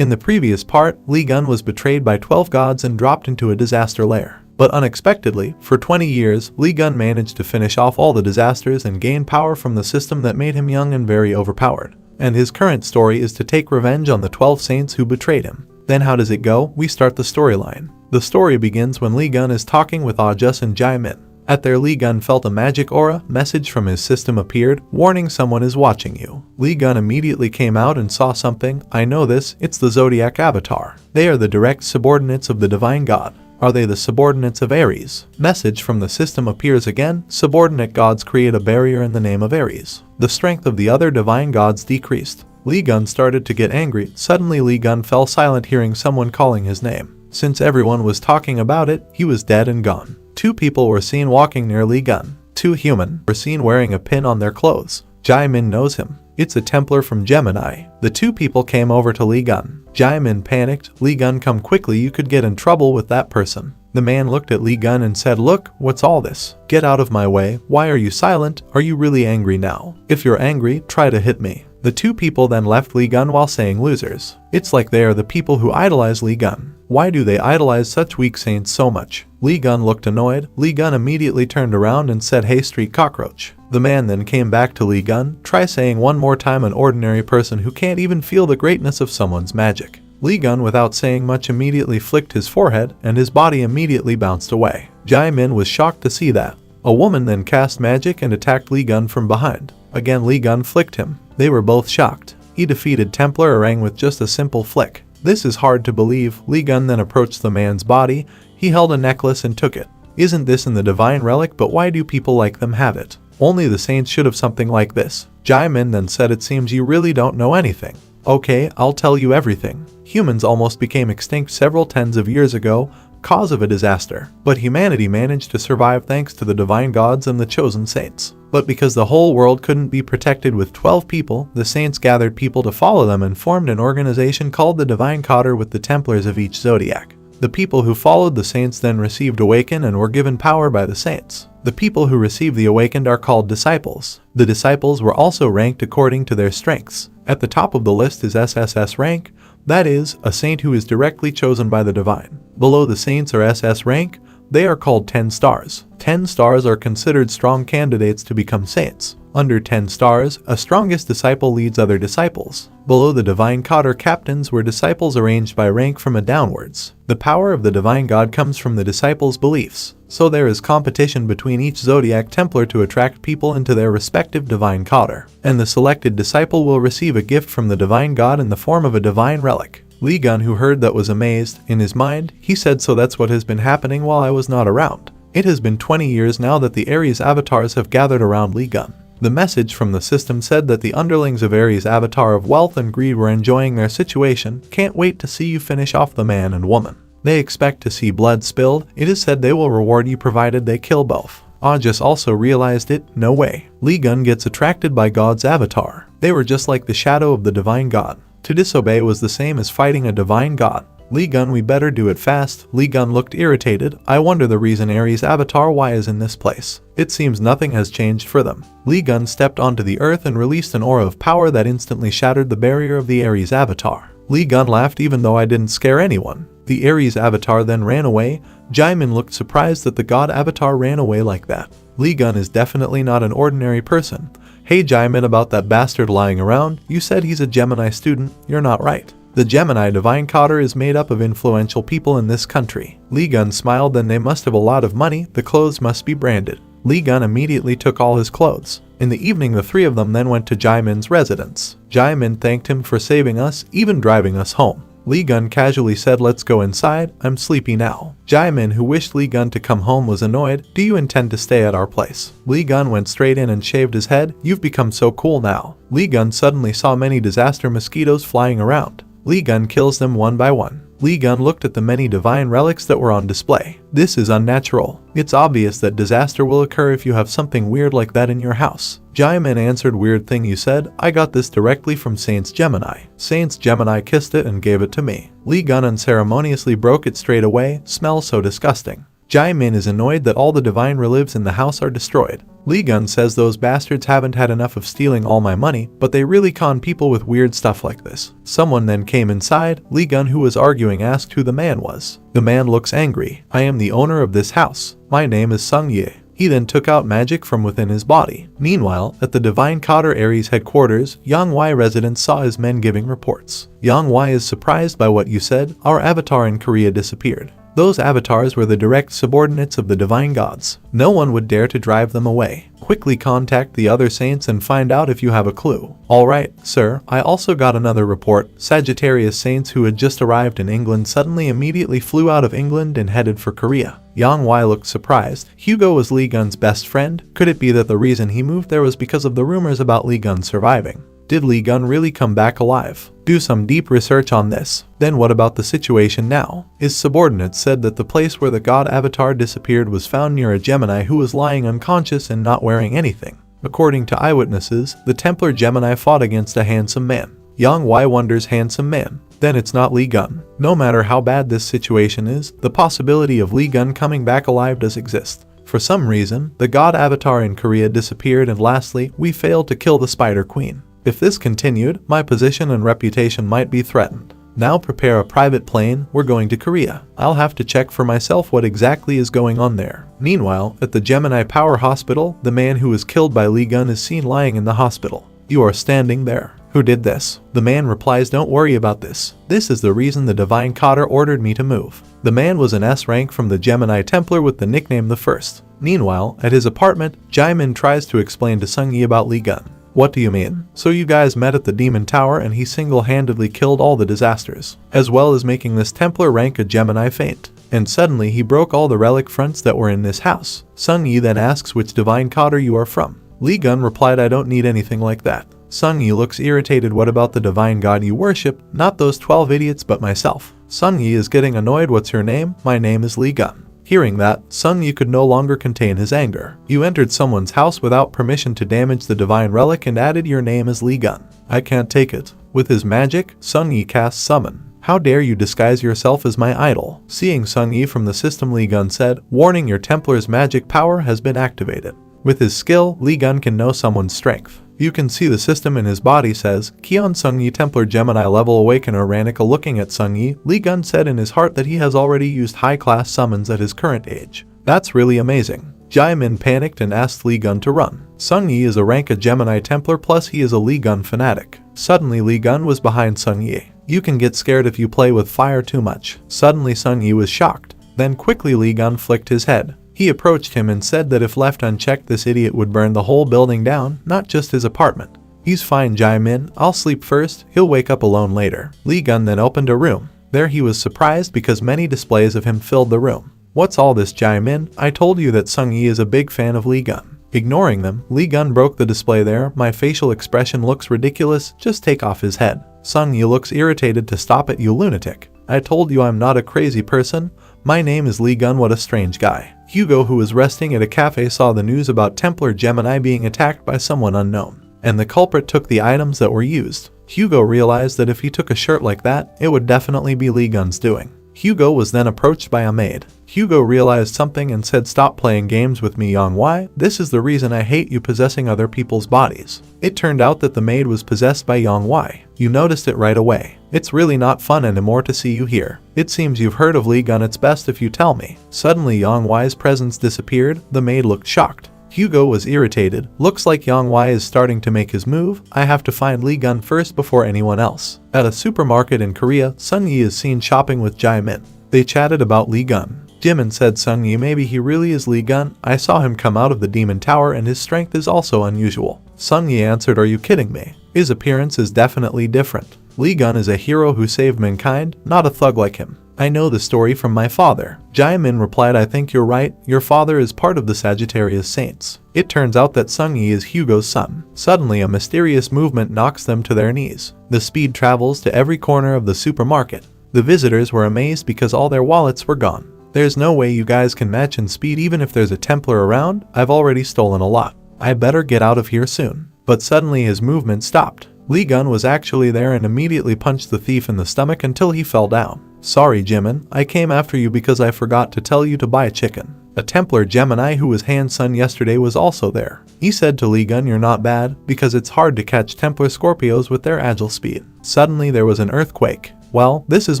In the previous part, Lee Gun was betrayed by 12 gods and dropped into a disaster lair. But unexpectedly, for 20 years, Lee Gun managed to finish off all the disasters and gain power from the system that made him young and very overpowered. And his current story is to take revenge on the 12 saints who betrayed him. Then how does it go? We start the storyline. The story begins when Lee Gun is talking with Ajus and Jae-min. At there, Lee Gun felt a magic aura message from his system appeared, warning someone is watching you. Lee Gun immediately came out and saw something. I know this, it's the Zodiac avatar. They are the direct subordinates of the divine god. Are they the subordinates of Ares? Message from the system appears again. Subordinate gods create a barrier in the name of Ares. The strength of the other divine gods decreased. Lee Gun started to get angry. Suddenly Lee Gun fell silent hearing someone calling his name. Since everyone was talking about it, he was dead and gone. 2 people were seen walking near Lee Gun. 2 human were seen wearing a pin on their clothes. Jae-min knows him. It's a Templar from Gemini. The 2 people came over to Lee Gun. Jae-min panicked. Lee Gun, come quickly, you could get in trouble with that person. The man looked at Lee Gun and said, look, what's all this? Get out of my way. Why are you silent? Are you really angry now? If you're angry, try to hit me. The 2 people then left Lee Gun while saying losers. It's like they are the people who idolize Lee Gun. Why do they idolize such weak saints so much? Lee Gun looked annoyed. Lee Gun immediately turned around and said, hey street cockroach. The man then came back to Lee Gun. Try saying one more time an ordinary person who can't even feel the greatness of someone's magic. Lee Gun, without saying much, immediately flicked his forehead and his body immediately bounced away. Jae-min was shocked to see that. A woman then cast magic and attacked Lee Gun from behind. Again Lee Gun flicked him. They were both shocked. He defeated Templar Orang with just a simple flick. This is hard to believe. Lee Gun then approached the man's body. He held a necklace and took it. Isn't this in the divine relic? But why do people like them have it? Only the saints should have something like this. Jae-min then said, it seems you really don't know anything. Okay, I'll tell you everything. Humans almost became extinct several tens of years ago, cause of a disaster. But humanity managed to survive thanks to the divine gods and the chosen saints. But because the whole world couldn't be protected with 12 people, the saints gathered people to follow them and formed an organization called the Divine Cotter with the Templars of each zodiac. The people who followed the saints then received awakened and were given power by the saints. The people who received the awakened are called disciples. The disciples were also ranked according to their strengths. At the top of the list is SSS rank, that is, a saint who is directly chosen by the divine. Below the saints are SS rank, they are called 10 stars. 10 stars are considered strong candidates to become saints. Under 10 stars, a strongest disciple leads other disciples. Below the divine cotter captains were disciples arranged by rank from a downwards. The power of the divine god comes from the disciples' beliefs. So there is competition between each zodiac Templar to attract people into their respective divine cotter. And the selected disciple will receive a gift from the divine god in the form of a divine relic. Lee Gun, who heard that, was amazed. In his mind, he said, so that's what has been happening while I was not around. It has been 20 years now that the Ares avatars have gathered around Lee Gun. The message from the system said that the underlings of Ares' avatar of wealth and greed were enjoying their situation. Can't wait to see you finish off the man and woman. They expect to see blood spilled. It is said they will reward you provided they kill both. Ajus also realized it. No way. Lee Gun gets attracted by God's avatar. They were just like the shadow of the divine god. To disobey was the same as fighting a divine god. Lee Gun, we better do it fast. Lee Gun looked irritated. I wonder the reason Ares' avatar Y is in this place. It seems nothing has changed for them. Lee Gun stepped onto the earth and released an aura of power that instantly shattered the barrier of the Ares avatar. Lee Gun laughed, even though I didn't scare anyone. The Ares avatar then ran away. Jae-min looked surprised that the god avatar ran away like that. Lee Gun is definitely not an ordinary person. Hey Jae-min, about that bastard lying around, you said he's a Gemini student. You're not right. The Gemini Divine Cotter is made up of influential people in this country. Lee Gun smiled. Then they must have a lot of money. The clothes must be branded. Lee Gun immediately took all his clothes. In the evening, the 3 of them then went to Jae-min's residence. Jae-min thanked him for saving us, even driving us home. Lee Gun casually said, let's go inside, I'm sleepy now. Jae-min, who wished Lee Gun to come home, was annoyed. Do you intend to stay at our place? Lee Gun went straight in and shaved his head. You've become so cool now. Lee Gun suddenly saw many disaster mosquitoes flying around. Lee Gun kills them one by one. Lee Gun looked at the many divine relics that were on display. This is unnatural. It's obvious that disaster will occur if you have something weird like that in your house. Jae-min answered, weird thing you said? I got this directly from Saints Gemini. Saints Gemini kissed it and gave it to me. Lee Gun unceremoniously broke it straight away. Smells so disgusting. Jae-min is annoyed that all the divine relives in the house are destroyed. Lee-gun says those bastards haven't had enough of stealing all my money, but they really con people with weird stuff like this. Someone then came inside. Lee-gun, who was arguing, asked who the man was. The man looks angry. I am the owner of this house. My name is Sung-ye. He then took out magic from within his body. Meanwhile, at the Divine Cotter Aries headquarters, Yongwei residents saw his men giving reports. Yongwei is surprised by what you said. Our avatar in Korea disappeared. Those avatars were the direct subordinates of the divine gods. No one would dare to drive them away. Quickly contact the other saints and find out if you have a clue. Alright, sir, I also got another report. Sagittarius saints who had just arrived in England suddenly immediately flew out of England and headed for Korea. Yongwei looked surprised. Hugo was Lee-gun's best friend. Could it be that the reason he moved there was because of the rumors about Lee-gun surviving? Did Lee-gun really come back alive? Do some deep research on this. Then what about the situation now? His subordinates said that the place where the god avatar disappeared was found near a Gemini who was lying unconscious and not wearing anything. According to eyewitnesses, the Templar Gemini fought against a handsome man. Yongwei wonders, handsome man? Then it's not Lee-gun. No matter how bad this situation is, the possibility of Lee-gun coming back alive does exist. For some reason, the god avatar in Korea disappeared, and lastly, we failed to kill the Spider Queen. If this continued, my position and reputation might be threatened. Now prepare a private plane, we're going to Korea. I'll have to check for myself what exactly is going on there. Meanwhile, at the Gemini Power Hospital, the man who was killed by Lee-gun is seen lying in the hospital. You are standing there. Who did this? The man replies, don't worry about this. This is the reason the Divine Cotter ordered me to move. The man was an S rank from the Gemini Templar with the nickname the First. Meanwhile, at his apartment, Jae-min tries to explain to Sung-yi about Lee-gun. What do you mean? So you guys met at the Demon Tower and he single-handedly killed all the disasters, as well as making this Templar rank a Gemini faint. And suddenly he broke all the relic fronts that were in this house. Sung-yi then asks which Divine Cotter you are from. Lee-gun replied, I don't need anything like that. Sung-yi looks irritated. What about the divine god you worship? Not those 12 idiots but myself. Sung-yi is getting annoyed. What's your name? My name is Lee-gun. Hearing that, Sung-yi could no longer contain his anger. You entered someone's house without permission to damage the divine relic and added your name as Lee-gun. I can't take it. With his magic, Sung-yi casts summon. How dare you disguise yourself as my idol? Seeing Sung-yi from the system, Lee-gun said, warning, your Templar's magic power has been activated. With his skill, Lee-gun can know someone's strength. You can see the system in his body says, Keon Sung-yi Templar Gemini level Awakener Ranica. Looking at Sung-yi, Lee-gun said in his heart that he has already used high-class summons at his current age. That's really amazing. Jae-min panicked and asked Lee-gun to run. Sung-yi is a rank of Gemini Templar, plus he is a Lee-gun fanatic. Suddenly Lee-gun was behind Sung-yi. You can get scared if you play with fire too much. Suddenly Sung-yi was shocked. Then quickly Lee-gun flicked his head. He approached him and said that if left unchecked, this idiot would burn the whole building down, not just his apartment. He's fine, Jae-min. I'll sleep first. He'll wake up alone later. Lee-gun then opened a room. There he was surprised because many displays of him filled the room. What's all this, Jae-min? I told you that Sung-yi is a big fan of Lee-gun. Ignoring them, Lee-gun broke the display there. My facial expression looks ridiculous. Just take off his head. Sung-yi looks irritated. To stop it, you lunatic. I told you I'm not a crazy person. My name is Lee-gun. What a strange guy. Hugo, who was resting at a cafe, saw the news about Templar Gemini being attacked by someone unknown, and the culprit took the items that were used. Hugo realized that if he took a shirt like that, it would definitely be Lee-gun's doing. Hugo was then approached by a maid. Hugo realized something and said, stop playing games with me, Yongwei. This is the reason I hate you possessing other people's bodies. It turned out that the maid was possessed by Yongwei. You noticed it right away. It's really not fun anymore to see you here. It seems you've heard of Lee-gun. It's best if you tell me. Suddenly Yongwei's presence disappeared. The maid looked shocked. Hugo was irritated. Looks like Yongwei is starting to make his move. I have to find Lee-gun first before anyone else. At a supermarket in Korea, Sung-yi is seen shopping with Jae-min. They chatted about Lee-gun. Jimin said, Sung-yi, maybe he really is Lee-gun. I saw him come out of the Demon Tower and his strength is also unusual. Sung-yi answered, are you kidding me? His appearance is definitely different. Lee-gun is a hero who saved mankind, not a thug like him. I know the story from my father. Jae-min replied, I think you're right. Your father is part of the Sagittarius Saints. It turns out that Sung-yi is Hugo's son. Suddenly a mysterious movement knocks them to their knees. The speed travels to every corner of the supermarket. The visitors were amazed because all their wallets were gone. There's no way you guys can match in speed even if there's a Templar around. I've already stolen a lot. I better get out of here soon. But suddenly his movement stopped. Lee-gun was actually there and immediately punched the thief in the stomach until he fell down. Sorry Jimin, I came after you because I forgot to tell you to buy chicken. A Templar Gemini who was Han's son yesterday was also there. He said to Lee Gun, you're not bad, because it's hard to catch Templar Scorpios with their agile speed. Suddenly there was an earthquake. Well, this is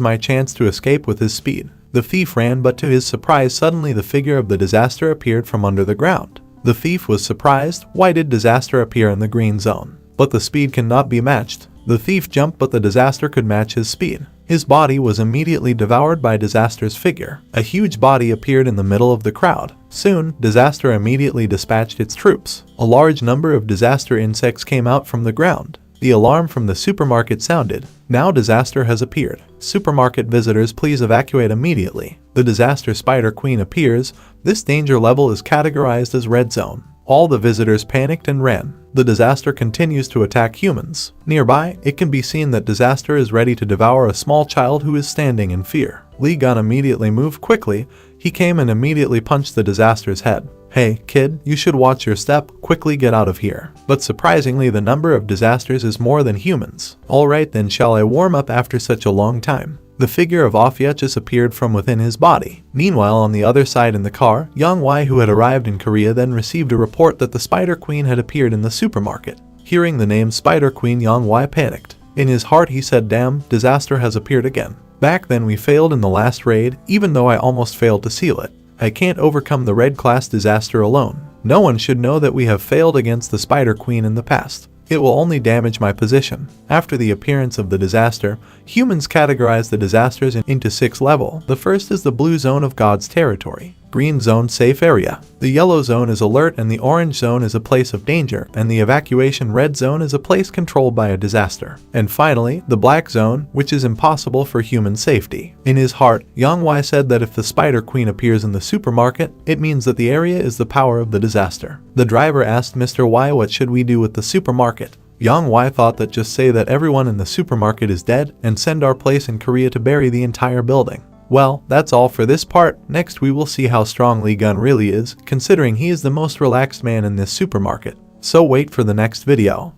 my chance to escape with his speed. The thief ran, but to his surprise suddenly the figure of the disaster appeared from under the ground. The thief was surprised. Why did disaster appear in the green zone? But the speed cannot be matched. The thief jumped, but the disaster could match his speed. His body was immediately devoured by disaster's figure. A huge body appeared in the middle of the crowd. Soon, disaster immediately dispatched its troops. A large number of disaster insects came out from the ground. The alarm from the supermarket sounded. Now disaster has appeared. Supermarket visitors, please evacuate immediately. The disaster spider queen appears. This danger level is categorized as red zone. All the visitors panicked and ran. The disaster continues to attack humans. Nearby, it can be seen that disaster is ready to devour a small child who is standing in fear. Lee Gun immediately moved quickly. He came and immediately punched the disaster's head. Hey, kid, you should watch your step, quickly get out of here. But surprisingly, the number of disasters is more than humans. Alright then, shall I warm up after such a long time? The figure of Afia just appeared from within his body. Meanwhile, on the other side in the car, Young Wai, who had arrived in Korea, then received a report that the Spider Queen had appeared in the supermarket. Hearing the name Spider Queen, Young Wai panicked. In his heart he said, damn, disaster has appeared again. Back then we failed in the last raid, even though I almost failed to seal it. I can't overcome the red class disaster alone. No one should know that we have failed against the Spider Queen in the past. It will only damage my position. After the appearance of the disaster, humans categorize the disasters into 6 levels. The first is the blue zone of God's territory. Green zone, safe area. The yellow zone is alert, and the orange zone is a place of danger, and the evacuation red zone is a place controlled by a disaster. And finally, the black zone, which is impossible for human safety. In his heart, Yang Wai said that if the Spider Queen appears in the supermarket, it means that the area is the power of the disaster. The driver asked Mr. Wai, what should we do with the supermarket? Yang Wai thought that just say that everyone in the supermarket is dead and send our place in Korea to bury the entire building. Well, that's all for this part. Next we will see how strong Lee Gun really is, considering he is the most relaxed man in this supermarket. So wait for the next video.